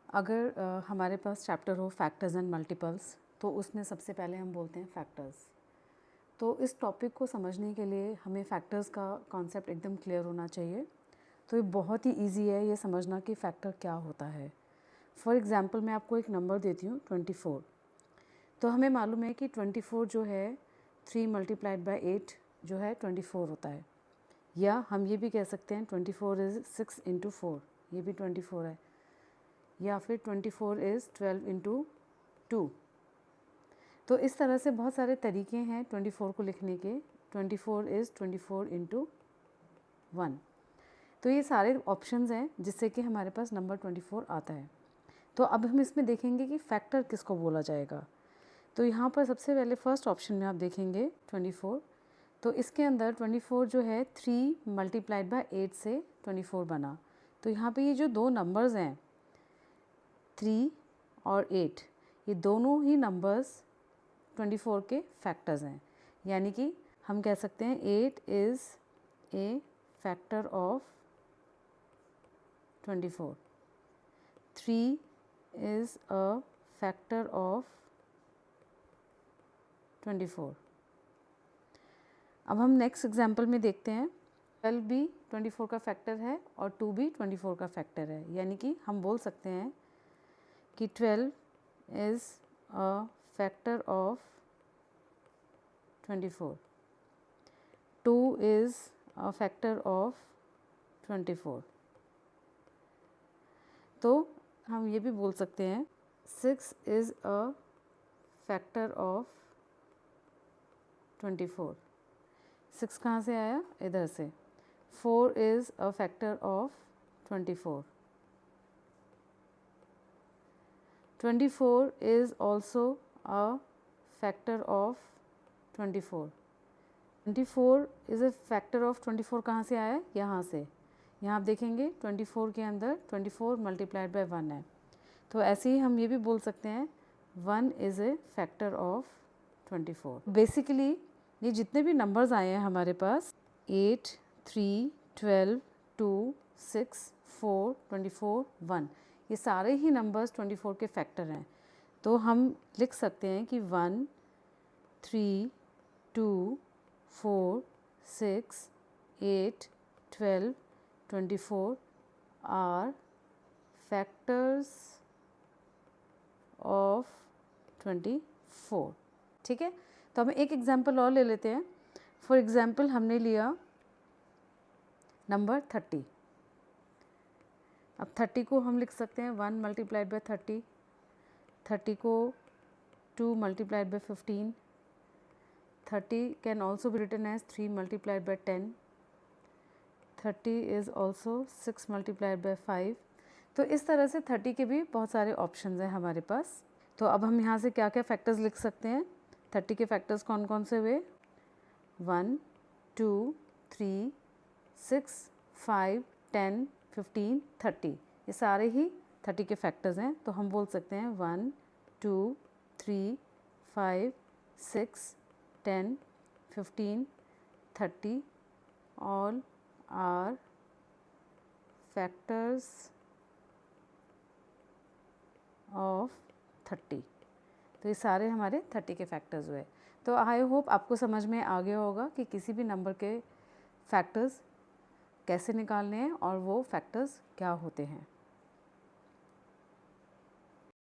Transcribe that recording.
अगर हमारे पास चैप्टर हो फैक्टर्स एंड मल्टीपल्स, तो उसमें सबसे पहले हम बोलते हैं फैक्टर्स। तो इस टॉपिक को समझने के लिए हमें फैक्टर्स का कॉन्सेप्ट एकदम क्लियर होना चाहिए। तो ये बहुत ही इजी है ये समझना कि फ़ैक्टर क्या होता है। फॉर एग्ज़ाम्पल मैं आपको एक नंबर देती हूँ 24। तो हमें मालूम है कि 24 जो है 3 मल्टीप्लाइड बाई 8 जो है 24 होता है। या हम ये भी कह सकते हैं 24 इज़ 6 इंटू 4, ये भी 24 है। या फिर 24 इज़ 12 इंटू 2। तो इस तरह से बहुत सारे तरीके हैं 24 को लिखने के। 24 इज़ 24 इंटू 1। तो ये सारे ऑप्शंस हैं जिससे कि हमारे पास नंबर 24 आता है। तो अब हम इसमें देखेंगे कि फैक्टर किसको बोला जाएगा। तो यहाँ पर सबसे पहले फर्स्ट ऑप्शन में आप देखेंगे 24। तो इसके अंदर 24 जो है 3 मल्टीप्लाइड बाय 8 से 24 बना। तो यहाँ पे ये जो दो नंबर्स हैं 3 और 8, ये दोनों ही नंबर्स 24 के फैक्टर्स हैं। यानी कि हम कह सकते हैं 8 is a factor of 24, 3 is a factor of 24। अब हम नेक्स्ट एग्जाम्पल में देखते हैं 12 भी 24 का फैक्टर है और 2 भी 24 का फैक्टर है। यानी कि हम बोल सकते हैं कि 12 is a factor of 24, 2 is a factor of 24। तो हम ये भी बोल सकते हैं 6 इज़ अ फैक्टर ऑफ 24। 6 कहाँ से आया? इधर से। 4 is a factor of 24। 24 is also a factor of 24. 24 is a factor of 24 कहाँ से आया? यहाँ से। यहाँ आप देखेंगे 24 के अंदर 24 मल्टीप्लाइड बाय 1 है। तो ऐसे ही हम ये भी बोल सकते हैं 1 is a factor of 24। Basically ये जितने भी नंबर्स आए हैं हमारे पास 8, 3, 12, 2, 6, 4, 24, 1, ये सारे ही नंबर्स 24 के फैक्टर हैं। तो हम लिख सकते हैं कि 1, 3, 2, 4, 6, 8, 12, 24 आर फैक्टर्स ऑफ 24। ठीक है, तो हम एक एग्जाम्पल और ले लेते हैं। फॉर एग्जाम्पल हमने लिया नंबर 30। अब 30 को हम लिख सकते हैं 1 मल्टीप्लाइड बाय 30, 30 को 2 multiplied by 15, 30 can also be written as 3 multiplied by 10, 30 is also 6 multiplied by 5। तो इस तरह से 30 के भी बहुत सारे ऑप्शंस हैं हमारे पास। तो अब हम यहाँ से क्या क्या फैक्टर्स लिख सकते हैं? 30 के फैक्टर्स कौन कौन से हुए? 1, 2, 3, 6, 5, 10, 15, 30, ये सारे ही 30 के फैक्टर्स हैं। तो हम बोल सकते हैं 1, 2, 3, 5, 6, 10, 15, 30 ऑल आर फैक्टर्स ऑफ 30। तो ये सारे हमारे 30 के फैक्टर्स हुए। तो आई होप आपको समझ में आ गया होगा कि किसी भी नंबर के फैक्टर्स कैसे निकालने हैं और वो फैक्टर्स क्या होते हैं।